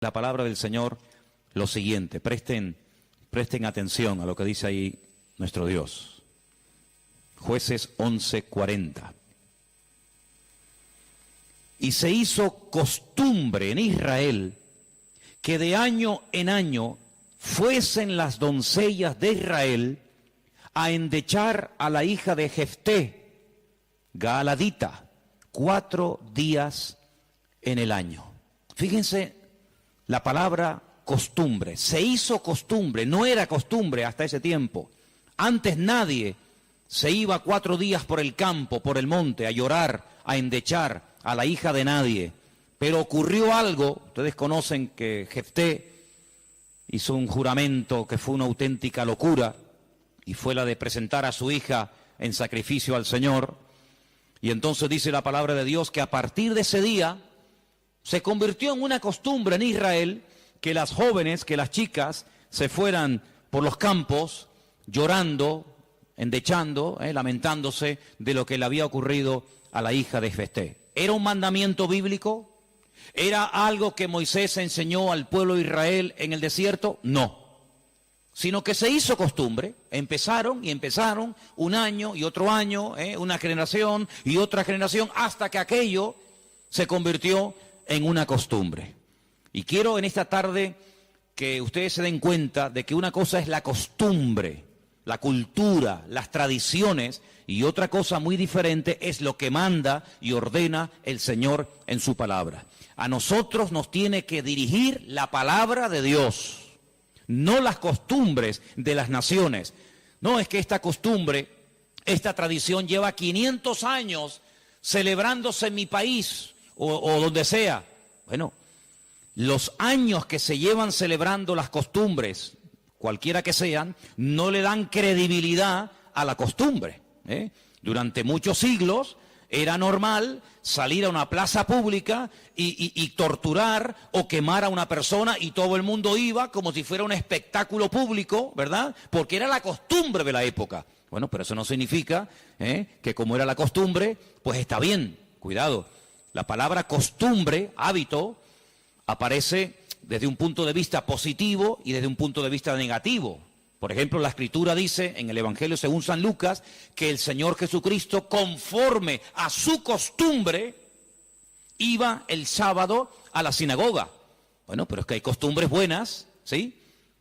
La palabra del Señor lo siguiente, presten atención a lo que dice ahí nuestro Dios. Jueces 11:40. Y se hizo costumbre en Israel que de año en año fuesen las doncellas de Israel a endechar a la hija de Jefté, Gaaladita, 4 días en el año. Fíjense la palabra costumbre. Se hizo costumbre, no era costumbre hasta ese tiempo. Antes nadie se iba 4 días por el campo, por el monte, a llorar, a endechar a la hija de nadie. Pero ocurrió algo, ustedes conocen que Jefté hizo un juramento que fue una auténtica locura, y fue la de presentar a su hija en sacrificio al Señor. Y entonces dice la palabra de Dios que a partir de ese día se convirtió en una costumbre en Israel que las jóvenes, que las chicas se fueran por los campos llorando, endechando, lamentándose de lo que le había ocurrido a la hija de Jefté. ¿Era un mandamiento bíblico? ¿Era algo que Moisés enseñó al pueblo de Israel en el desierto? No. Sino que se hizo costumbre. Empezaron un año y otro año, una generación y otra generación, hasta que aquello se convirtió en una costumbre. Y quiero en esta tarde que ustedes se den cuenta de que una cosa es la costumbre, la cultura, las tradiciones, y otra cosa muy diferente es lo que manda y ordena el Señor en su palabra. A nosotros nos tiene que dirigir la palabra de Dios, no las costumbres de las naciones. No es que esta costumbre, esta tradición lleva 500 años celebrándose en mi país o donde sea. Bueno, los años que se llevan celebrando las costumbres, cualquiera que sean, no le dan credibilidad a la costumbre. Durante muchos siglos era normal salir a una plaza pública y torturar o quemar a una persona, y todo el mundo iba como si fuera un espectáculo público, ¿verdad? Porque era la costumbre de la época. Bueno, pero eso no significa que como era la costumbre, pues está bien. Cuidado, la palabra costumbre, hábito, aparece desde un punto de vista positivo y desde un punto de vista negativo. Por ejemplo, la Escritura dice en el Evangelio según San Lucas que el Señor Jesucristo, conforme a su costumbre, iba el sábado a la sinagoga. Bueno, pero es que hay costumbres buenas, ¿sí?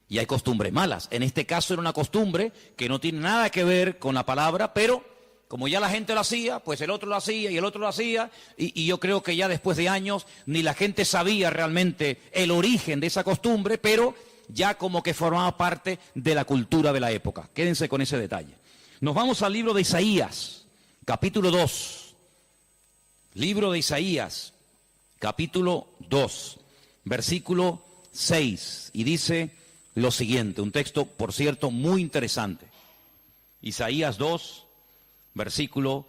Y hay costumbres malas. En este caso era una costumbre que no tiene nada que ver con la palabra, pero como ya la gente lo hacía, pues el otro lo hacía y el otro lo hacía, y yo creo que ya después de años ni la gente sabía realmente el origen de esa costumbre, pero ya como que formaba parte de la cultura de la época. Quédense con ese detalle. Nos vamos al libro de Isaías, capítulo 2. Libro de Isaías, capítulo 2, versículo 6. Y dice lo siguiente, un texto, por cierto, muy interesante. Isaías 2, versículo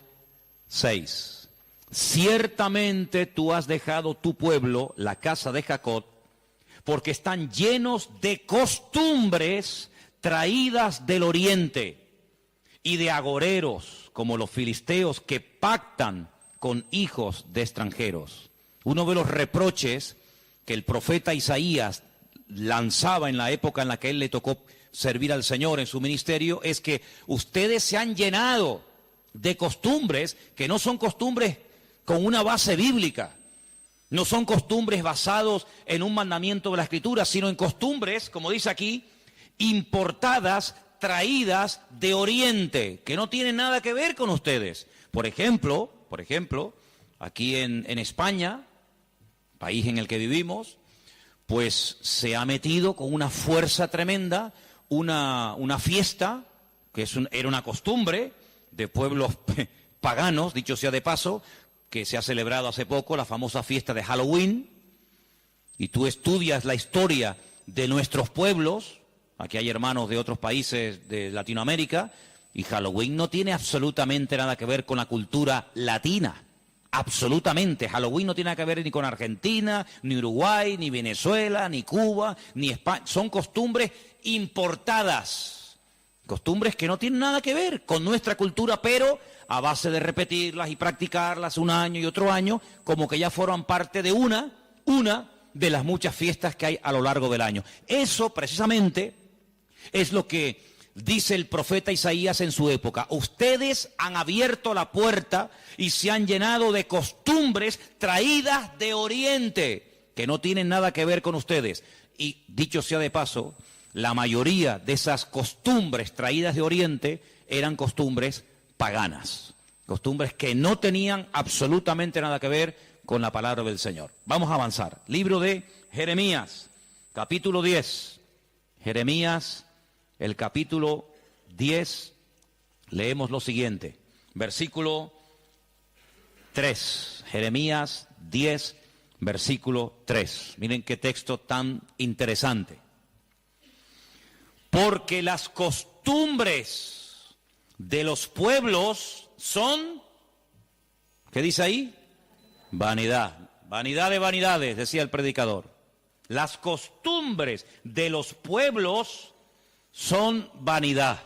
6. Ciertamente tú has dejado tu pueblo, la casa de Jacob, porque están llenos de costumbres traídas del oriente y de agoreros, como los filisteos que pactan con hijos de extranjeros. Uno de los reproches que el profeta Isaías lanzaba en la época en la que él le tocó servir al Señor en su ministerio es que ustedes se han llenado de costumbres que no son costumbres con una base bíblica. No son costumbres basados en un mandamiento de la Escritura, sino en costumbres, como dice aquí, importadas, traídas de Oriente, que no tienen nada que ver con ustedes. Por ejemplo, aquí en España, país en el que vivimos, pues se ha metido con una fuerza tremenda una fiesta, que era una costumbre de pueblos paganos, dicho sea de paso, que se ha celebrado hace poco, la famosa fiesta de Halloween, y tú estudias la historia de nuestros pueblos, aquí hay hermanos de otros países de Latinoamérica, y Halloween no tiene absolutamente nada que ver con la cultura latina, absolutamente. Halloween no tiene nada que ver ni con Argentina, ni Uruguay, ni Venezuela, ni Cuba, ni España, son costumbres importadas, costumbres que no tienen nada que ver con nuestra cultura, pero a base de repetirlas y practicarlas un año y otro año, como que ya forman parte de una de las muchas fiestas que hay a lo largo del año. Eso precisamente es lo que dice el profeta Isaías en su época. Ustedes han abierto la puerta y se han llenado de costumbres traídas de Oriente, que no tienen nada que ver con ustedes. Y dicho sea de paso, la mayoría de esas costumbres traídas de Oriente eran costumbres paganas, costumbres que no tenían absolutamente nada que ver con la palabra del Señor. Vamos a avanzar. Libro de Jeremías, capítulo 10. Jeremías, el capítulo 10, leemos lo siguiente, versículo 3. Jeremías 10, versículo 3. Miren qué texto tan interesante. Porque las costumbres de los pueblos son, ¿qué dice ahí? Vanidad. Vanidad de vanidades, decía el predicador. Las costumbres de los pueblos son vanidad.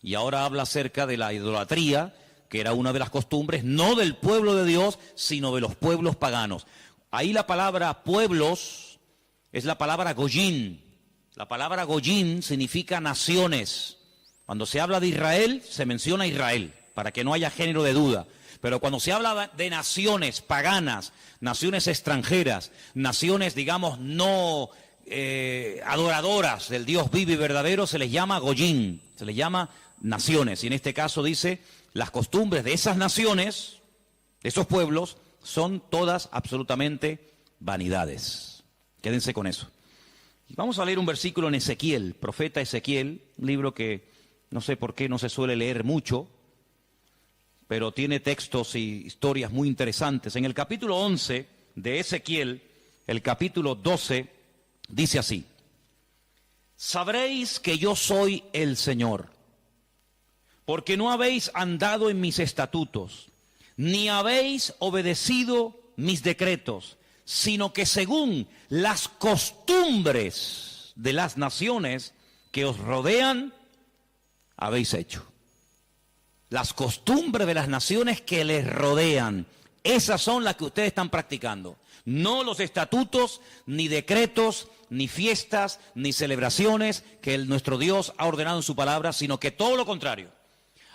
Y ahora habla acerca de la idolatría, que era una de las costumbres, no del pueblo de Dios, sino de los pueblos paganos. Ahí la palabra pueblos es la palabra goyín. La palabra goyín significa naciones. Cuando se habla de Israel, se menciona Israel, para que no haya género de duda. Pero cuando se habla de naciones paganas, naciones extranjeras, naciones, digamos, no adoradoras del Dios vivo y verdadero, se les llama goyín, se les llama naciones. Y en este caso dice, las costumbres de esas naciones, de esos pueblos, son todas absolutamente vanidades. Quédense con eso. Vamos a leer un versículo en Ezequiel, profeta Ezequiel, un libro que no sé por qué no se suele leer mucho, pero tiene textos y historias muy interesantes. En el capítulo 11 de Ezequiel, el capítulo 12, dice así: sabréis que yo soy el Señor, porque no habéis andado en mis estatutos, ni habéis obedecido mis decretos, sino que según las costumbres de las naciones que os rodean, habéis hecho. Las costumbres de las naciones que les rodean, esas son las que ustedes están practicando. No los estatutos, ni decretos, ni fiestas, ni celebraciones que nuestro Dios ha ordenado en su palabra, sino que todo lo contrario.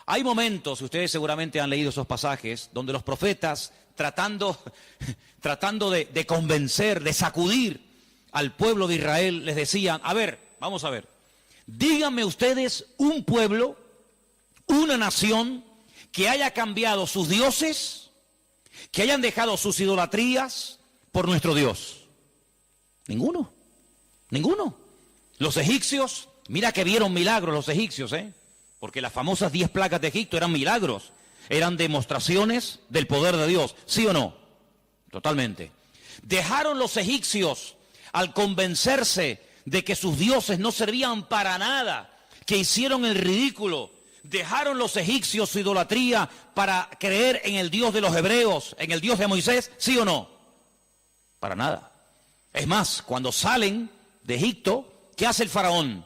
Hay momentos, ustedes seguramente han leído esos pasajes, donde los profetas, tratando de convencer, de sacudir al pueblo de Israel, les decían, a ver, vamos a ver, díganme ustedes un pueblo, una nación que haya cambiado sus dioses, que hayan dejado sus idolatrías por nuestro Dios. Ninguno, ninguno. Los egipcios, mira que vieron milagros los egipcios, porque las famosas 10 plagas de Egipto eran milagros, eran demostraciones del poder de Dios, ¿sí o no? Totalmente. Dejaron los egipcios al convencerse de que sus dioses no servían para nada, que hicieron el ridículo. Dejaron los egipcios su idolatría para creer en el Dios de los hebreos, en el Dios de Moisés, ¿sí o no? Para nada. Es más, cuando salen de Egipto, ¿qué hace el faraón?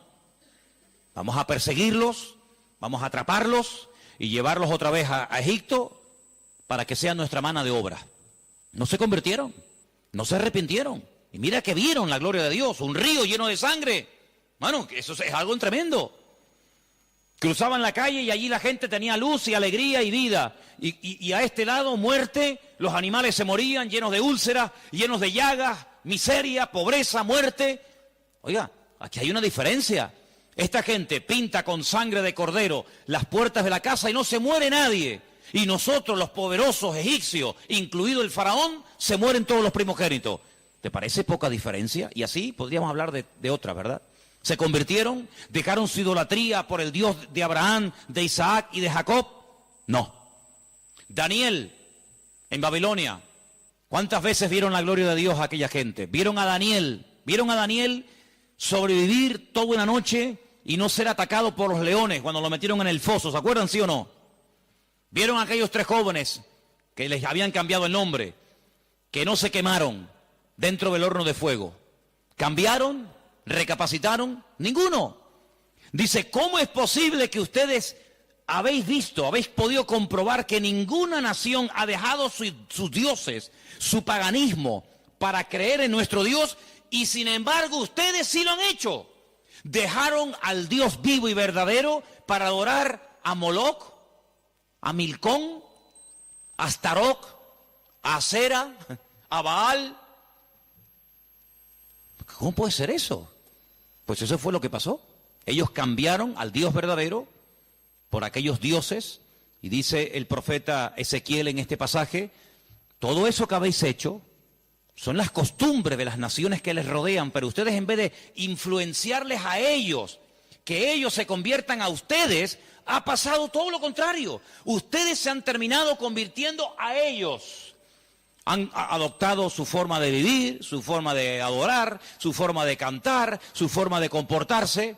Vamos a perseguirlos, vamos a atraparlos y llevarlos otra vez a Egipto para que sean nuestra mano de obra. No se convirtieron, no se arrepintieron. Y mira que vieron la gloria de Dios, un río lleno de sangre. Bueno, eso es algo tremendo. Cruzaban la calle y allí la gente tenía luz y alegría y vida. Y a este lado, muerte, los animales se morían llenos de úlceras, llenos de llagas, miseria, pobreza, muerte. Oiga, aquí hay una diferencia. Esta gente pinta con sangre de cordero las puertas de la casa y no se muere nadie. Y nosotros, los poderosos egipcios, incluido el faraón, se mueren todos los primogénitos. ¿Te parece poca diferencia? Y así podríamos hablar de otra, ¿verdad? Se convirtieron, dejaron su idolatría por el Dios de Abraham, de Isaac y de Jacob. No. Daniel, en Babilonia, ¿cuántas veces vieron la gloria de Dios a aquella gente? Vieron a Daniel sobrevivir toda una noche y no ser atacado por los leones cuando lo metieron en el foso. ¿Se acuerdan, sí o no? Vieron a aquellos 3 jóvenes que les habían cambiado el nombre, que no se quemaron dentro del horno de fuego. ¿Cambiaron? ¿Recapacitaron? Ninguno. Dice, ¿cómo es posible que ustedes habéis podido comprobar que ninguna nación ha dejado sus dioses, su paganismo, para creer en nuestro Dios, y sin embargo ustedes sí lo han hecho. Dejaron al Dios vivo y verdadero para adorar a Moloc, a Milcón, a Astaroth, a Acera, a Baal. ¿Cómo puede ser eso? Pues eso fue lo que pasó. Ellos cambiaron al Dios verdadero por aquellos dioses, y dice el profeta Ezequiel en este pasaje: todo eso que habéis hecho son las costumbres de las naciones que les rodean, pero ustedes, en vez de influenciarles a ellos, que ellos se conviertan a ustedes, ha pasado todo lo contrario. Ustedes se han terminado convirtiendo a ellos. Han adoptado su forma de vivir, su forma de adorar, su forma de cantar, su forma de comportarse.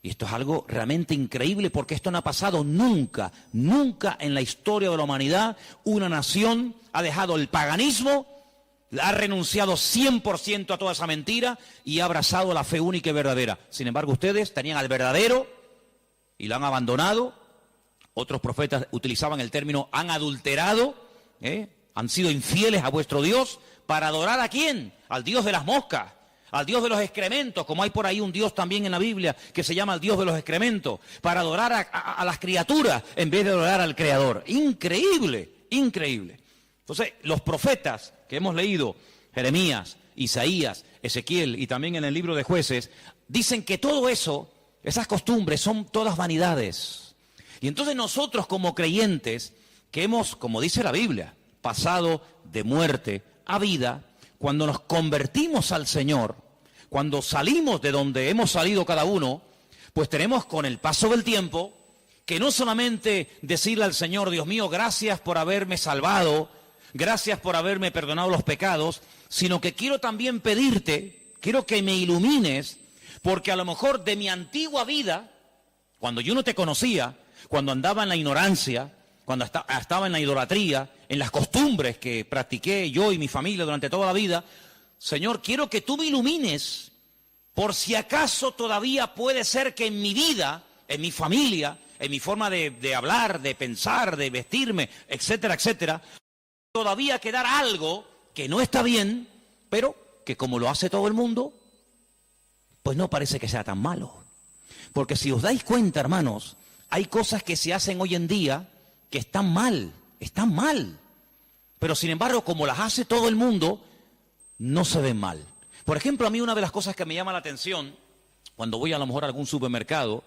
Y esto es algo realmente increíble, porque esto no ha pasado nunca, nunca en la historia de la humanidad. Una nación ha dejado el paganismo, ha renunciado 100% a toda esa mentira y ha abrazado la fe única y verdadera. Sin embargo, ustedes tenían al verdadero y lo han abandonado. Otros profetas utilizaban el término han adulterado, han sido infieles a vuestro Dios. ¿Para adorar a quién? Al Dios de las moscas, al Dios de los excrementos, como hay por ahí un Dios también en la Biblia que se llama el Dios de los excrementos, para adorar a las criaturas en vez de adorar al Creador. Increíble, increíble. Entonces, los profetas que hemos leído, Jeremías, Isaías, Ezequiel y también en el libro de Jueces, dicen que todo eso, esas costumbres, son todas vanidades. Y entonces nosotros, como creyentes, que hemos, como dice la Biblia, pasado de muerte a vida, cuando nos convertimos al Señor, cuando salimos de donde hemos salido cada uno, pues tenemos, con el paso del tiempo, que no solamente decirle al Señor: Dios mío, gracias por haberme salvado, gracias por haberme perdonado los pecados, sino que quiero también pedirte, quiero que me ilumines, porque a lo mejor de mi antigua vida, cuando yo no te conocía, cuando andaba en la ignorancia, cuando estaba en la idolatría, en las costumbres que practiqué yo y mi familia durante toda la vida, Señor, quiero que tú me ilumines, por si acaso todavía puede ser que en mi vida, en mi familia, en mi forma de hablar, de pensar, de vestirme, etcétera, etcétera, todavía quedar algo que no está bien, pero que como lo hace todo el mundo, pues no parece que sea tan malo. Porque si os dais cuenta, hermanos, hay cosas que se hacen hoy en día que están mal, pero sin embargo, como las hace todo el mundo, no se ven mal. Por ejemplo, a mí una de las cosas que me llama la atención cuando voy a lo mejor a algún supermercado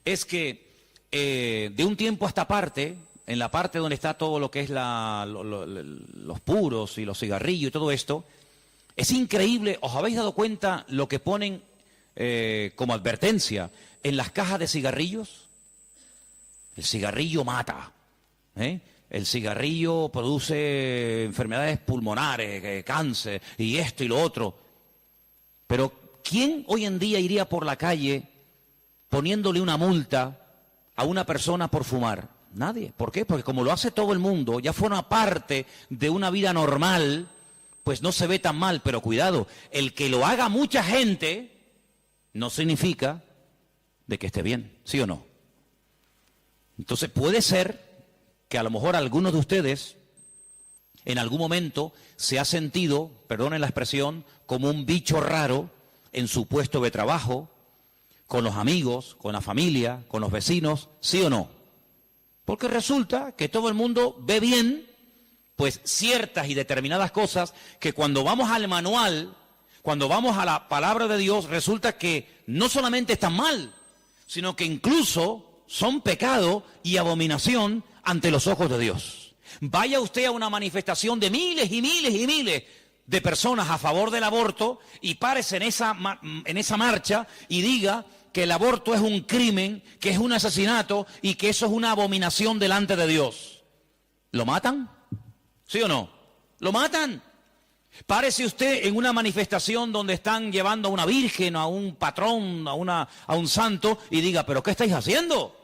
es que de un tiempo a esta parte, en la parte donde está todo lo que es los puros y los cigarrillos y todo esto, es increíble. ¿Os habéis dado cuenta lo que ponen como advertencia en las cajas de cigarrillos? El cigarrillo mata, el cigarrillo produce enfermedades pulmonares, cáncer y esto y lo otro. Pero ¿quién hoy en día iría por la calle poniéndole una multa a una persona por fumar? Nadie. ¿Por qué? Porque como lo hace todo el mundo, ya forma parte de una vida normal, pues no se ve tan mal. Pero cuidado, el que lo haga mucha gente no significa de que esté bien, ¿sí o no? Entonces puede ser que a lo mejor algunos de ustedes en algún momento se ha sentido, perdonen la expresión, como un bicho raro en su puesto de trabajo, con los amigos, con la familia, con los vecinos, ¿sí o no? Porque resulta que todo el mundo ve bien, pues ciertas y determinadas cosas que cuando vamos al manual, cuando vamos a la palabra de Dios, resulta que no solamente están mal, sino que incluso son pecado y abominación ante los ojos de Dios. Vaya usted a una manifestación de miles y miles y miles de personas a favor del aborto y párese en esa marcha y diga que el aborto es un crimen, que es un asesinato y que eso es una abominación delante de Dios. ¿Lo matan? ¿Sí o no? ¿Lo matan? Párese usted en una manifestación donde están llevando a una virgen, a un patrón, a un santo y diga: ¿pero qué estáis haciendo?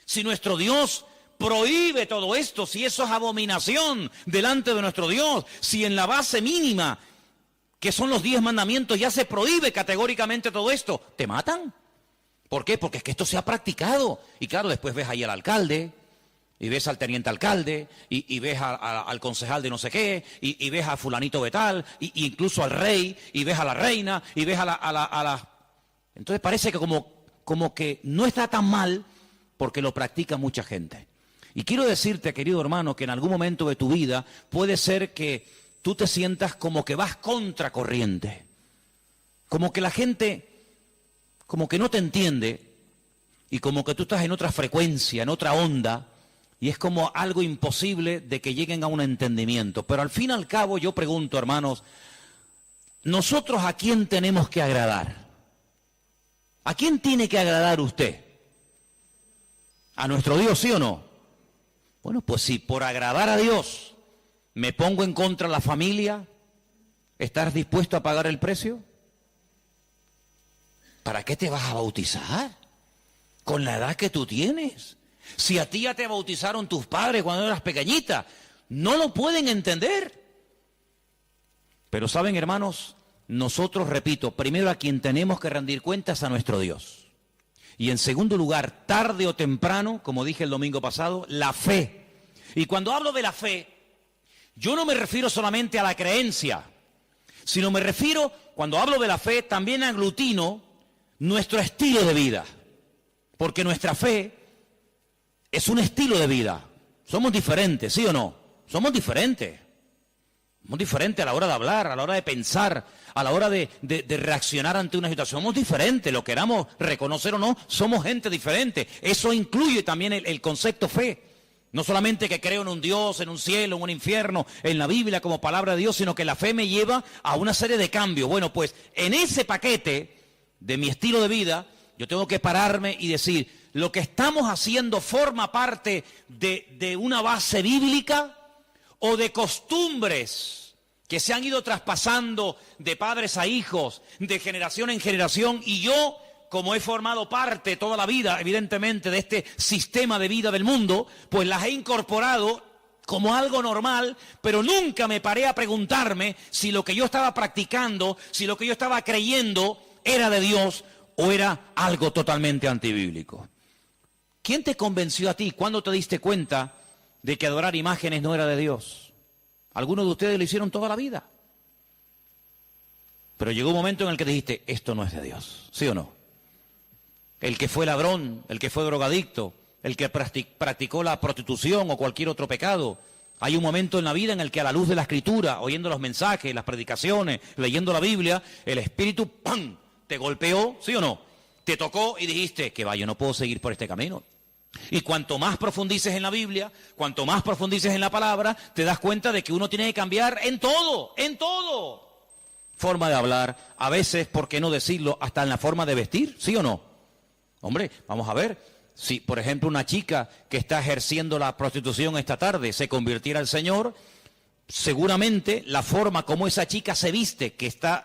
Si nuestro Dios prohíbe todo esto, si eso es abominación delante de nuestro Dios, si en la base mínima, que son los 10 mandamientos, ya se prohíbe categóricamente todo esto, ¿te matan? ¿Por qué? Porque es que esto se ha practicado. Y claro, después ves ahí al alcalde, y ves al teniente alcalde, y ves al concejal de no sé qué, y ves a fulanito de tal, y incluso al rey, y ves a la reina, y ves a la... Entonces parece que como que no está tan mal porque lo practica mucha gente. Y quiero decirte, querido hermano, que en algún momento de tu vida puede ser que tú te sientas como que vas contracorriente, como que la gente como que no te entiende y como que tú estás en otra frecuencia, en otra onda, y es como algo imposible de que lleguen a un entendimiento. Pero al fin y al cabo yo pregunto, hermanos, ¿nosotros a quién tenemos que agradar? ¿A quién tiene que agradar usted? ¿A nuestro Dios, sí o no? Bueno, pues si por agradar a Dios me pongo en contra de la familia, ¿estás dispuesto a pagar el precio? ¿Para qué te vas a bautizar? Con la edad que tú tienes. Si a ti ya te bautizaron tus padres cuando eras pequeñita, no lo pueden entender. Pero saben, hermanos, nosotros, repito, primero a quien tenemos que rendir cuentas a nuestro Dios. Y en segundo lugar, tarde o temprano, como dije el domingo pasado, la fe. Y cuando hablo de la fe, yo no me refiero solamente a la creencia, sino me refiero, cuando hablo de la fe, también aglutino nuestro estilo de vida. Porque nuestra fe es un estilo de vida. Somos diferentes, ¿sí o no? Somos diferentes. Somos diferentes a la hora de hablar, a la hora de pensar, a la hora de reaccionar ante una situación. Somos diferentes, lo queramos reconocer o no, somos gente diferente. Eso incluye también el concepto fe. No solamente que creo en un Dios, en un cielo, en un infierno, en la Biblia como palabra de Dios, sino que la fe me lleva a una serie de cambios. Bueno, pues en ese paquete de mi estilo de vida, yo tengo que pararme y decir, ¿lo que estamos haciendo forma parte de una base bíblica o de costumbres que se han ido traspasando de padres a hijos, de generación en generación? Y yo, como he formado parte toda la vida, evidentemente, de este sistema de vida del mundo, pues las he incorporado como algo normal, pero nunca me paré a preguntarme si lo que yo estaba practicando, si lo que yo estaba creyendo era de Dios o era algo totalmente antibíblico. ¿Quién te convenció a ti? ¿Cuándo te diste cuenta de que adorar imágenes no era de Dios? Algunos de ustedes lo hicieron toda la vida. Pero llegó un momento en el que dijiste, esto no es de Dios, ¿sí o no? El que fue ladrón, el que fue drogadicto, el que practicó la prostitución o cualquier otro pecado. Hay un momento en la vida en el que a la luz de la Escritura, oyendo los mensajes, las predicaciones, leyendo la Biblia, el Espíritu, ¡pam!, te golpeó, ¿sí o no? Te tocó y dijiste, que va, yo no puedo seguir por este camino. Y cuanto más profundices en la Biblia, cuanto más profundices en la palabra, te das cuenta de que uno tiene que cambiar en todo, en todo. Forma de hablar, a veces, ¿por qué no decirlo?, hasta en la forma de vestir, ¿sí o no? Hombre, vamos a ver, si por ejemplo una chica que está ejerciendo la prostitución esta tarde se convirtiera al Señor, seguramente la forma como esa chica se viste, que está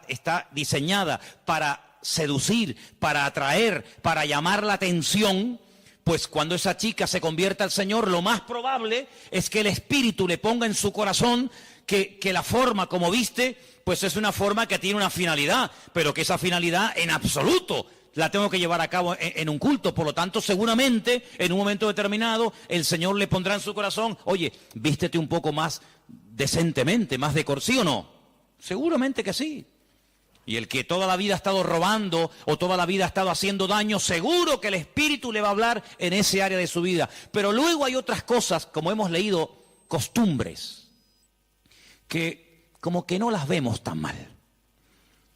diseñada para seducir, para atraer, para llamar la atención, pues cuando esa chica se convierta al Señor, lo más probable es que el Espíritu le ponga en su corazón que la forma como viste, pues es una forma que tiene una finalidad, pero que esa finalidad en absoluto la tengo que llevar a cabo en un culto. Por lo tanto, seguramente, en un momento determinado, el Señor le pondrá en su corazón, oye, vístete un poco más decentemente, más ¿sí o no? Seguramente que sí. Y el que toda la vida ha estado robando o toda la vida ha estado haciendo daño, seguro que el Espíritu le va a hablar en ese área de su vida. Pero luego hay otras cosas, como hemos leído, costumbres, que como que no las vemos tan mal.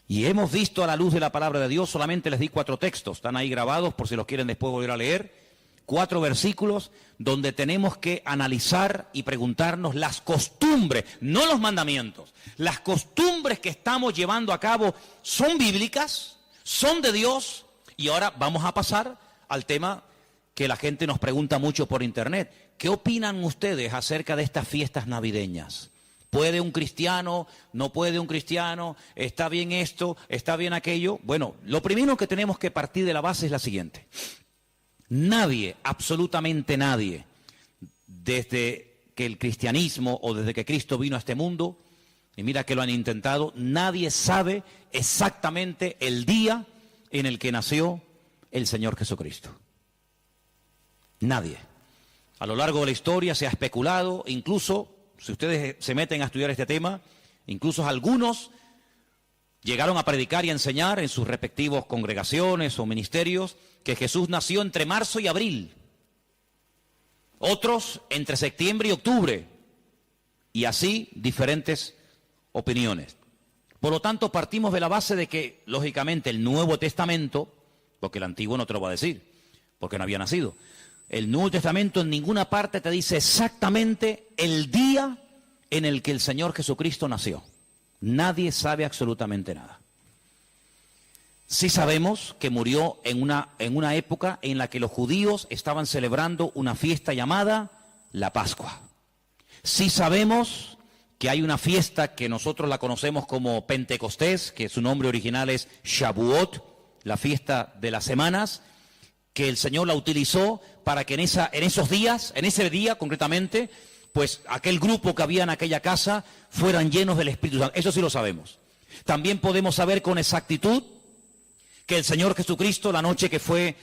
Y hemos visto a la luz de la palabra de Dios, solamente les di 4 textos, están ahí grabados por si los quieren después volver a leer, 4 versículos donde tenemos que analizar y preguntarnos las costumbres, no los mandamientos, las costumbres que estamos llevando a cabo, ¿son bíblicas? ¿Son de Dios? Y ahora vamos a pasar al tema que la gente nos pregunta mucho por internet. ¿Qué opinan ustedes acerca de estas fiestas navideñas? ¿Puede un cristiano? ¿No puede un cristiano? ¿Está bien esto? ¿Está bien aquello? Bueno, lo primero que tenemos que partir de la base es la siguiente. Nadie, absolutamente nadie, desde que el cristianismo o desde que Cristo vino a este mundo, y mira que lo han intentado, nadie sabe exactamente el día en el que nació el Señor Jesucristo. Nadie. A lo largo de la historia se ha especulado, incluso, si ustedes se meten a estudiar este tema, incluso algunos llegaron a predicar y a enseñar en sus respectivos congregaciones o ministerios que Jesús nació entre marzo y abril. Otros entre septiembre y octubre. Y así diferentes opiniones. Por lo tanto, partimos de la base de que, lógicamente, el Nuevo Testamento, porque el Antiguo no te lo va a decir, porque no había nacido, el Nuevo Testamento en ninguna parte te dice exactamente el día en el que el Señor Jesucristo nació. Nadie sabe absolutamente nada. Sí sabemos que murió en una época en la que los judíos estaban celebrando una fiesta llamada la Pascua. Sí sabemos que hay una fiesta que nosotros la conocemos como Pentecostés, que su nombre original es Shavuot, la fiesta de las semanas, que el Señor la utilizó para que en ese día concretamente, pues aquel grupo que había en aquella casa fueran llenos del Espíritu Santo. Eso sí lo sabemos. También podemos saber con exactitud que el Señor Jesucristo, la noche que fue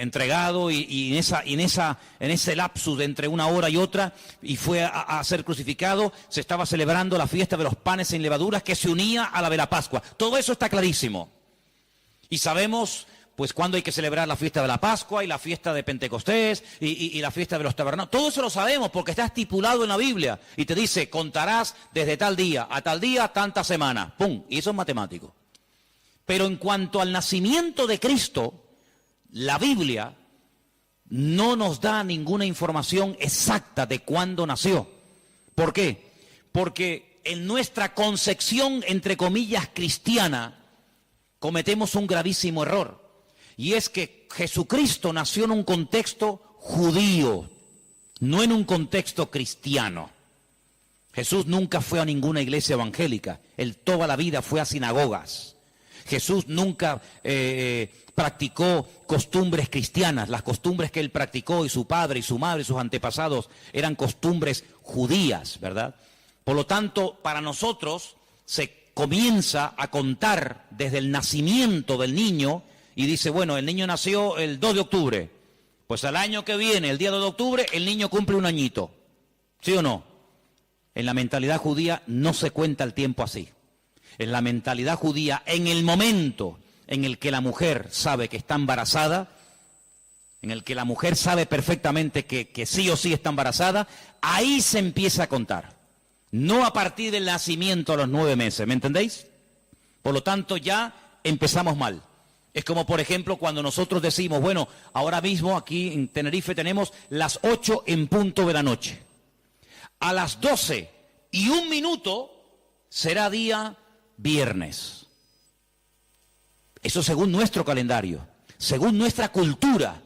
entregado y en ese lapsus de entre una hora y otra, y fue a ser crucificado, se estaba celebrando la fiesta de los panes sin levaduras que se unía a la de la Pascua. Todo eso está clarísimo. Y sabemos pues cuándo hay que celebrar la fiesta de la Pascua y la fiesta de Pentecostés y la fiesta de los tabernáculos. Todo eso lo sabemos porque está estipulado en la Biblia. Y te dice, contarás desde tal día a tal día, tanta semana. ¡Pum! Y eso es matemático. Pero en cuanto al nacimiento de Cristo, la Biblia no nos da ninguna información exacta de cuándo nació. ¿Por qué? Porque en nuestra concepción, entre comillas, cristiana, cometemos un gravísimo error. Y es que Jesucristo nació en un contexto judío, no en un contexto cristiano. Jesús nunca fue a ninguna iglesia evangélica, él toda la vida fue a sinagogas. Jesús nunca practicó costumbres cristianas, las costumbres que él practicó y su padre y su madre y sus antepasados eran costumbres judías, ¿verdad? Por lo tanto, para nosotros se comienza a contar desde el nacimiento del niño y dice, bueno, el niño nació el 2 de octubre, pues al año que viene, el día 2 de octubre, el niño cumple un añito, ¿sí o no? En la mentalidad judía no se cuenta el tiempo así. En la mentalidad judía, en el momento en el que la mujer sabe que está embarazada, en el que la mujer sabe perfectamente que sí o sí está embarazada, ahí se empieza a contar. No a partir del nacimiento a los 9 meses, ¿me entendéis? Por lo tanto, ya empezamos mal. Es como, por ejemplo, cuando nosotros decimos, bueno, ahora mismo aquí en Tenerife tenemos las 8 en punto de la noche. A las 12:01 será día viernes. Eso según nuestro calendario, según nuestra cultura,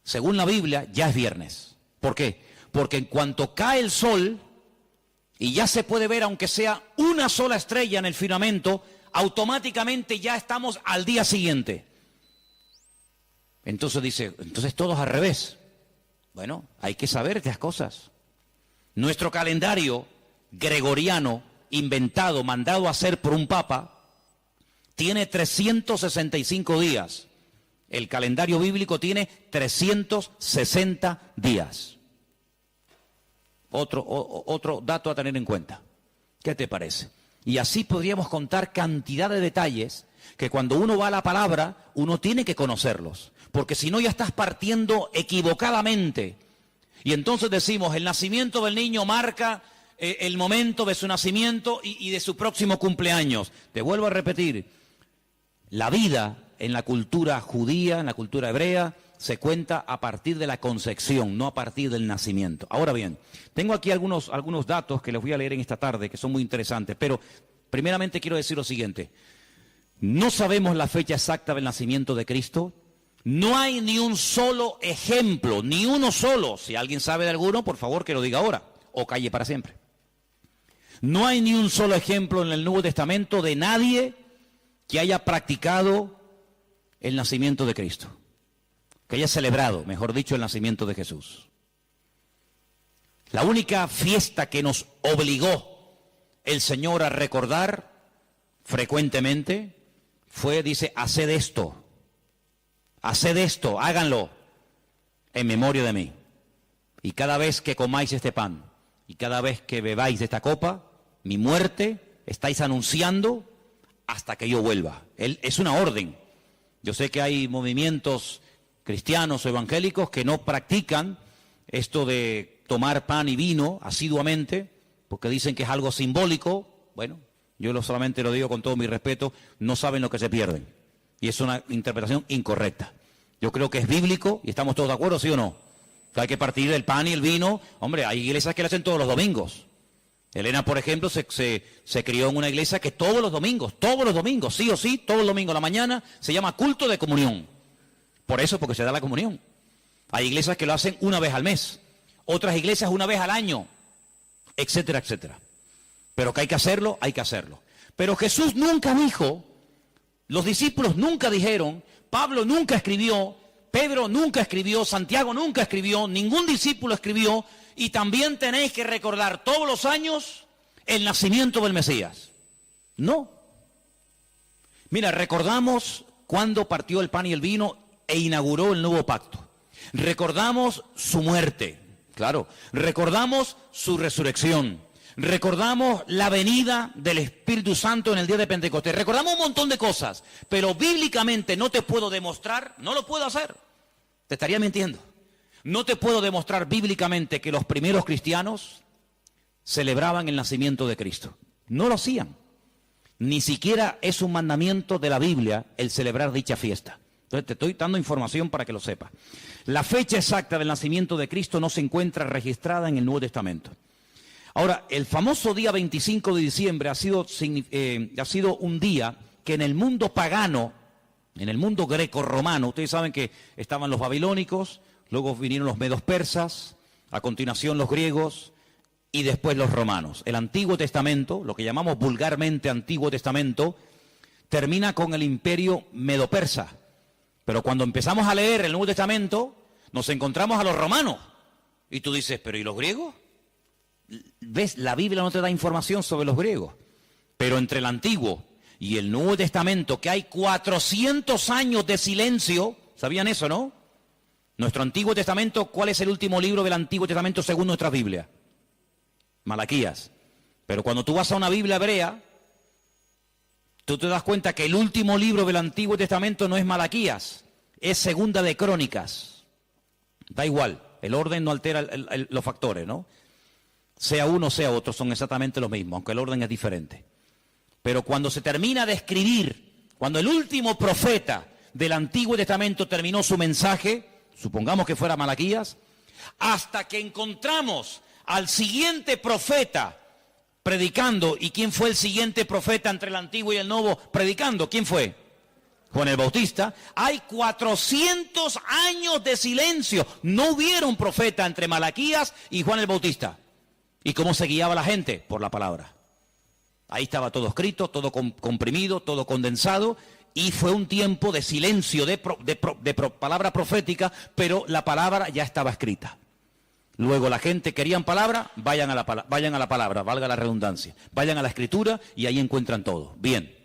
según la Biblia, ya es viernes. ¿Por qué? Porque en cuanto cae el sol y ya se puede ver, aunque sea una sola estrella en el firmamento, automáticamente ya estamos al día siguiente. Entonces dice, entonces todo es al revés. Bueno, hay que saber estas cosas. Nuestro calendario gregoriano, inventado, mandado a hacer por un papa, tiene 365 días. El calendario bíblico tiene 360 días. Otro dato a tener en cuenta. ¿Qué te parece? Y así podríamos contar cantidad de detalles que cuando uno va a la palabra, uno tiene que conocerlos. Porque si no ya estás partiendo equivocadamente. Y entonces decimos, el nacimiento del niño marca el momento de su nacimiento y de su próximo cumpleaños. Te vuelvo a repetir, la vida en la cultura judía, en la cultura hebrea, se cuenta a partir de la concepción, no a partir del nacimiento. Ahora bien, tengo aquí algunos datos que les voy a leer en esta tarde, que son muy interesantes, pero primeramente quiero decir lo siguiente. No sabemos la fecha exacta del nacimiento de Cristo. No hay ni un solo ejemplo, ni uno solo. Si alguien sabe de alguno, por favor que lo diga ahora, o calle para siempre. No hay ni un solo ejemplo en el Nuevo Testamento de nadie que haya practicado el nacimiento de Cristo, que haya celebrado, mejor dicho, el nacimiento de Jesús. La única fiesta que nos obligó el Señor a recordar frecuentemente fue, dice, haced esto, háganlo. en memoria de mí. Y cada vez que comáis este pan y cada vez que bebáis de esta copa, mi muerte estáis anunciando hasta que yo vuelva. Es una orden. Yo sé que hay movimientos cristianos o evangélicos que no practican esto de tomar pan y vino asiduamente, porque dicen que es algo simbólico. Bueno, yo solamente lo digo con todo mi respeto, no saben lo que se pierden. Y es una interpretación incorrecta. Yo creo que es bíblico y estamos todos de acuerdo, ¿sí o no? Que hay que partir del pan y el vino. Hombre, hay iglesias que lo hacen todos los domingos. Elena, por ejemplo, se crió en una iglesia que todos los domingos, sí o sí, todos los domingos a la mañana, se llama culto de comunión. Por eso, porque se da la comunión. Hay iglesias que lo hacen una vez al mes, otras iglesias una vez al año, etcétera, etcétera. Pero que hay que hacerlo, hay que hacerlo. Pero Jesús nunca dijo, los discípulos nunca dijeron, Pablo nunca escribió, Pedro nunca escribió, Santiago nunca escribió, ningún discípulo escribió, y también tenéis que recordar todos los años el nacimiento del Mesías. No. Mira, recordamos cuando partió el pan y el vino e inauguró el nuevo pacto. Recordamos su muerte, claro. Recordamos su resurrección. Recordamos la venida del Espíritu Santo en el día de Pentecostés. Recordamos un montón de cosas, pero bíblicamente no te puedo demostrar, no lo puedo hacer. Te estaría mintiendo. No te puedo demostrar bíblicamente que los primeros cristianos celebraban el nacimiento de Cristo. No lo hacían. Ni siquiera es un mandamiento de la Biblia el celebrar dicha fiesta. Entonces te estoy dando información para que lo sepas. La fecha exacta del nacimiento de Cristo no se encuentra registrada en el Nuevo Testamento. Ahora, el famoso día 25 de diciembre ha sido un día que en el mundo pagano, en el mundo greco-romano, ustedes saben que estaban los babilónicos, luego vinieron los medos persas, a continuación los griegos y después los romanos. El Antiguo Testamento, lo que llamamos vulgarmente Antiguo Testamento, termina con el imperio medo-persa. Pero cuando empezamos a leer el Nuevo Testamento, nos encontramos a los romanos. Y tú dices, ¿pero y los griegos? ¿Ves? La Biblia no te da información sobre los griegos. Pero entre el Antiguo y el Nuevo Testamento, que hay 400 años de silencio, ¿sabían eso, no? Nuestro Antiguo Testamento, ¿cuál es el último libro del Antiguo Testamento según nuestra Biblia? Malaquías. Pero cuando tú vas a una Biblia hebrea, tú te das cuenta que el último libro del Antiguo Testamento no es Malaquías, es Segunda de Crónicas. Da igual, el orden no altera los factores, ¿no? Sea uno, sea otro, son exactamente lo mismo, aunque el orden es diferente. Pero cuando se termina de escribir, cuando el último profeta del Antiguo Testamento terminó su mensaje, supongamos que fuera Malaquías, hasta que encontramos al siguiente profeta predicando. ¿Y quién fue el siguiente profeta entre el Antiguo y el Nuevo predicando? ¿Quién fue? Juan el Bautista. Hay 400 años de silencio. No hubieron profeta entre Malaquías y Juan el Bautista. ¿Y cómo se guiaba la gente? Por la palabra. Ahí estaba todo escrito, todo comprimido, todo condensado, y fue un tiempo de silencio, de palabra profética, pero la palabra ya estaba escrita. Luego la gente querían palabra, vayan a la palabra, valga la redundancia. Vayan a la escritura y ahí encuentran todo. Bien.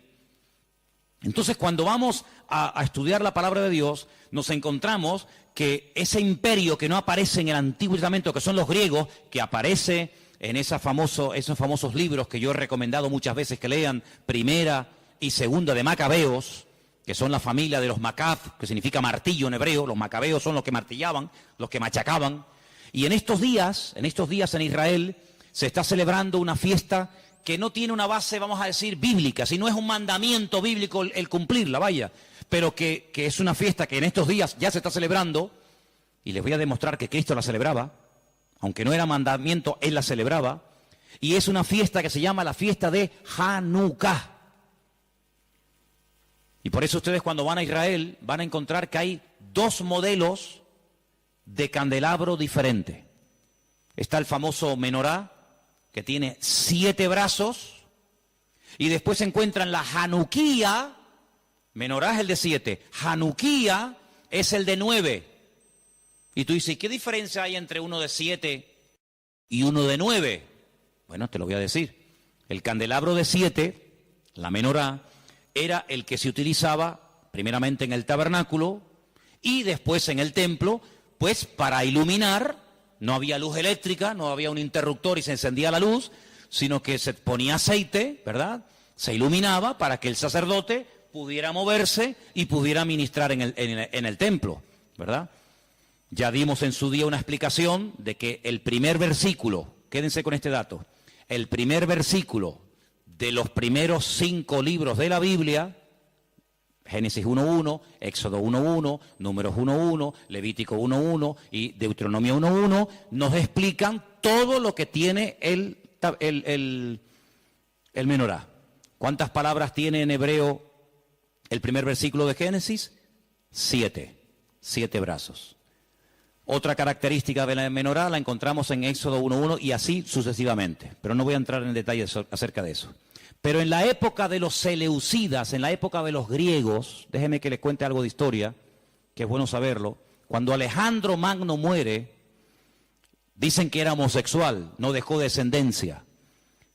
Entonces cuando vamos a estudiar la palabra de Dios, nos encontramos que ese imperio que no aparece en el Antiguo Testamento, que son los griegos, que aparece en esos famosos libros que yo he recomendado muchas veces que lean, Primera y Segunda de Macabeos, que son la familia de los Macab, que significa martillo en hebreo. Los macabeos son los que martillaban, los que machacaban. Y en estos días en Israel se está celebrando una fiesta que no tiene una base, vamos a decir, bíblica, sino es un mandamiento bíblico el cumplirla, vaya, pero que es una fiesta que en estos días ya se está celebrando, y les voy a demostrar que Cristo la celebraba, aunque no era mandamiento, Él la celebraba, y es una fiesta que se llama la fiesta de Hanukkah. Y por eso ustedes cuando van a Israel van a encontrar que hay dos modelos de candelabro diferente. Está el famoso menorá, que tiene 7 brazos, y después se encuentran la Hanukkía. Menorá es el de 7, Hanukkía es el de 9. Y tú dices, ¿qué diferencia hay entre uno de 7 y uno de 9? Bueno, te lo voy a decir. El candelabro de 7, la menorá, era el que se utilizaba primeramente en el tabernáculo y después en el templo, pues para iluminar. No había luz eléctrica, no había un interruptor y se encendía la luz, sino que se ponía aceite, ¿verdad? Se iluminaba para que el sacerdote pudiera moverse y pudiera ministrar en el templo, ¿verdad? Ya dimos en su día una explicación de que el primer versículo, quédense con este dato, el primer versículo de los primeros 5 libros de la Biblia, Génesis 1.1, Éxodo 1.1, Números 1.1, Levítico 1.1 y Deuteronomio 1.1, nos explican todo lo que tiene el menorá. ¿Cuántas palabras tiene en hebreo el primer versículo de Génesis? 7 brazos. Otra característica de la menorá la encontramos en Éxodo 1.1 y así sucesivamente, pero no voy a entrar en detalles acerca de eso. Pero en la época de los seleucidas, en la época de los griegos, déjeme que les cuente algo de historia, que es bueno saberlo. Cuando Alejandro Magno muere, dicen que era homosexual, no dejó descendencia.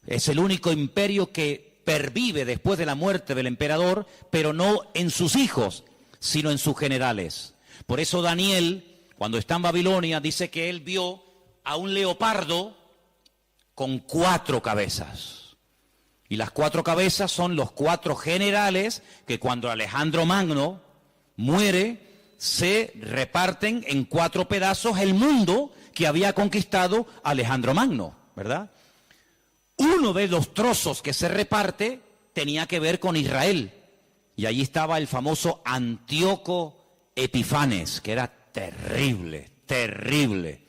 Es el único imperio que pervive después de la muerte del emperador, pero no en sus hijos, sino en sus generales. Por eso Daniel, cuando está en Babilonia, dice que él vio a un leopardo con 4 cabezas. Y las 4 cabezas son los 4 generales que cuando Alejandro Magno muere, se reparten en 4 pedazos el mundo que había conquistado Alejandro Magno, ¿verdad? Uno de los trozos que se reparte tenía que ver con Israel. Y allí estaba el famoso Antíoco Epifanes, que era terrible, terrible.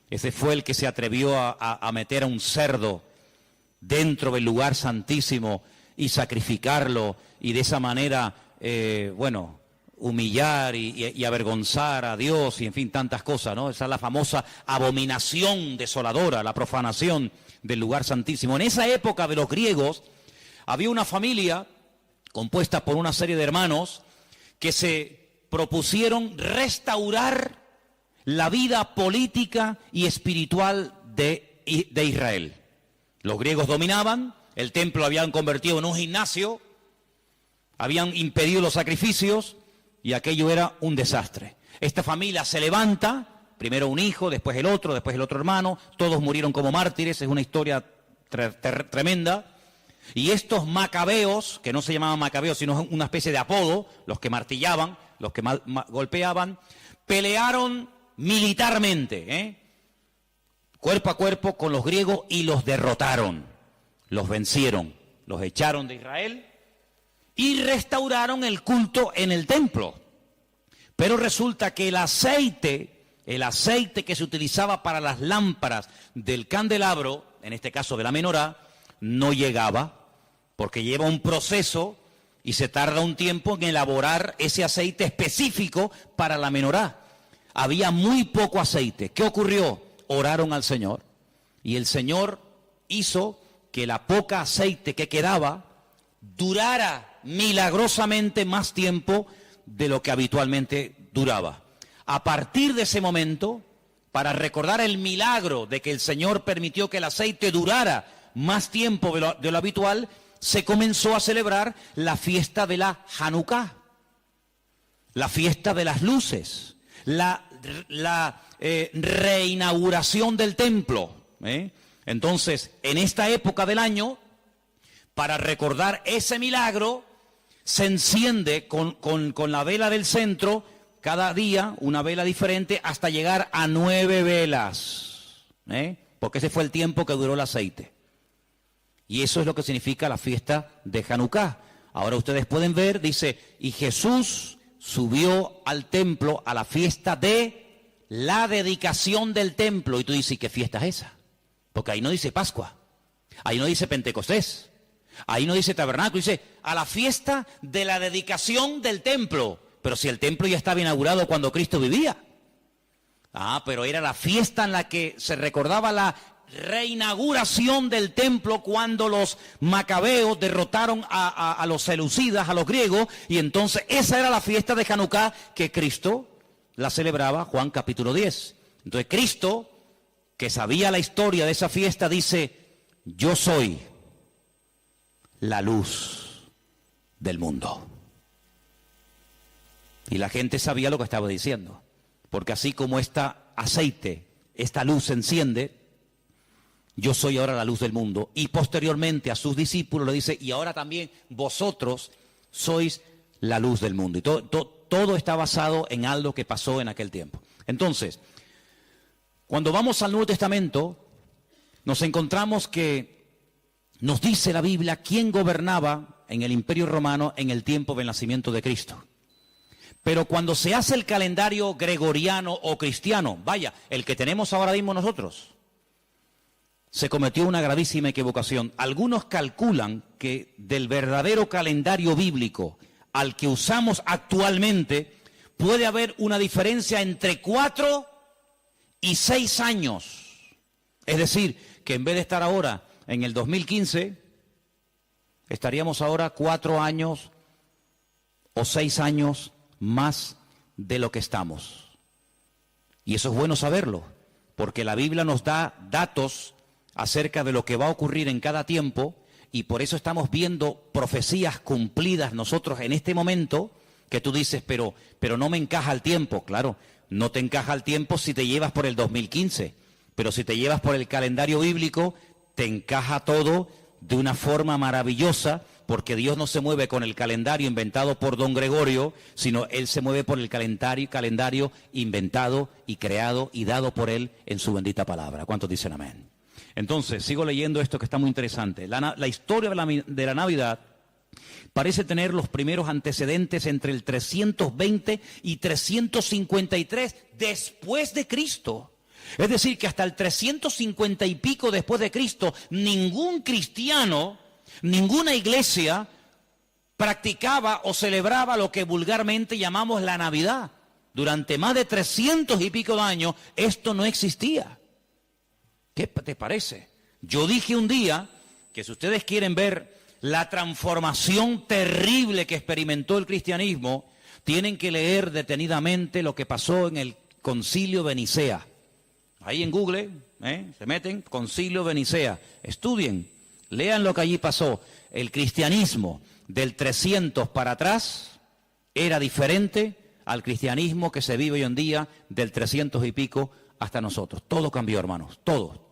Ese fue el que se atrevió a meter a un cerdo dentro del lugar santísimo y sacrificarlo y de esa manera, humillar y avergonzar a Dios y en fin, tantas cosas, ¿no? Esa es la famosa abominación desoladora, la profanación del lugar santísimo. En esa época de los griegos había una familia compuesta por una serie de hermanos que se propusieron restaurar la vida política y espiritual de Israel. Los griegos dominaban, el templo lo habían convertido en un gimnasio, habían impedido los sacrificios y aquello era un desastre. Esta familia se levanta, primero un hijo, después el otro hermano, todos murieron como mártires, es una historia tremenda. Y estos macabeos, que no se llamaban macabeos, sino una especie de apodo, los que martillaban, los que golpeaban, pelearon militarmente, cuerpo a cuerpo con los griegos y los derrotaron, los vencieron, los echaron de Israel y restauraron el culto en el templo. Pero resulta que el aceite que se utilizaba para las lámparas del candelabro, en este caso de la menorá, no llegaba, porque lleva un proceso y se tarda un tiempo en elaborar ese aceite específico para la menorá. Había muy poco aceite. ¿Qué ocurrió? Oraron al Señor y el Señor hizo que la poca aceite que quedaba durara milagrosamente más tiempo de lo que habitualmente duraba. A partir de ese momento, para recordar el milagro de que el Señor permitió que el aceite durara más tiempo de lo habitual, se comenzó a celebrar la fiesta de la Hanukkah, la fiesta de las luces, la reinauguración del templo. Entonces, en esta época del año, para recordar ese milagro, se enciende con la vela del centro, cada día una vela diferente, hasta llegar a 9 velas, porque ese fue el tiempo que duró el aceite. Y eso es lo que significa la fiesta de Hanukkah. Ahora ustedes pueden ver, dice, y Jesús subió al templo a la fiesta de la dedicación del templo. Y tú dices, ¿qué fiesta es esa? Porque ahí no dice Pascua, ahí no dice Pentecostés, ahí no dice Tabernáculo, dice a la fiesta de la dedicación del templo. Pero si el templo ya estaba inaugurado cuando Cristo vivía. Pero era la fiesta en la que se recordaba la reinauguración del templo cuando los macabeos derrotaron a los seleucidas, a los griegos, y entonces esa era la fiesta de Hanukkah que Cristo la celebraba, Juan capítulo 10. Entonces Cristo, que sabía la historia de esa fiesta, dice, yo soy la luz del mundo. Y la gente sabía lo que estaba diciendo. porque así como aceite, esta luz se enciende, yo soy ahora la luz del mundo. Y posteriormente a sus discípulos le dice, y ahora también vosotros sois la luz del mundo. Y todo está basado en algo que pasó en aquel tiempo. Entonces, cuando vamos al Nuevo Testamento, nos encontramos que nos dice la Biblia quién gobernaba en el Imperio Romano en el tiempo del nacimiento de Cristo. Pero cuando se hace el calendario gregoriano o cristiano, vaya, el que tenemos ahora mismo nosotros, se cometió una gravísima equivocación. Algunos calculan que del verdadero calendario bíblico al que usamos actualmente puede haber una diferencia entre 4 y 6 años. Es decir, que en vez de estar ahora en el 2015, estaríamos ahora 4 años o 6 años más de lo que estamos. Y eso es bueno saberlo, porque la Biblia nos da datos acerca de lo que va a ocurrir en cada tiempo, y por eso estamos viendo profecías cumplidas nosotros en este momento, que tú dices, pero no me encaja el tiempo. Claro, no te encaja el tiempo si te llevas por el 2015, pero si te llevas por el calendario bíblico, te encaja todo de una forma maravillosa, porque Dios no se mueve con el calendario inventado por don Gregorio, sino Él se mueve por el calendario inventado y creado y dado por Él en su bendita palabra. ¿Cuántos dicen amén? Entonces, sigo leyendo esto que está muy interesante. La historia de la Navidad parece tener los primeros antecedentes entre el 320 y 353 después de Cristo. Es decir, que hasta el 350 y pico después de Cristo, ningún cristiano, ninguna iglesia practicaba o celebraba lo que vulgarmente llamamos la Navidad. Durante más de 300 y pico de años, esto no existía. ¿Qué te parece? Yo dije un día que si ustedes quieren ver la transformación terrible que experimentó el cristianismo, tienen que leer detenidamente lo que pasó en el Concilio de Nicea. Ahí en Google, se meten, Concilio de Nicea, estudien, lean lo que allí pasó. El cristianismo del 300 para atrás era diferente al cristianismo que se vive hoy en día del 300 y pico hasta nosotros. Todo cambió, hermanos, todo.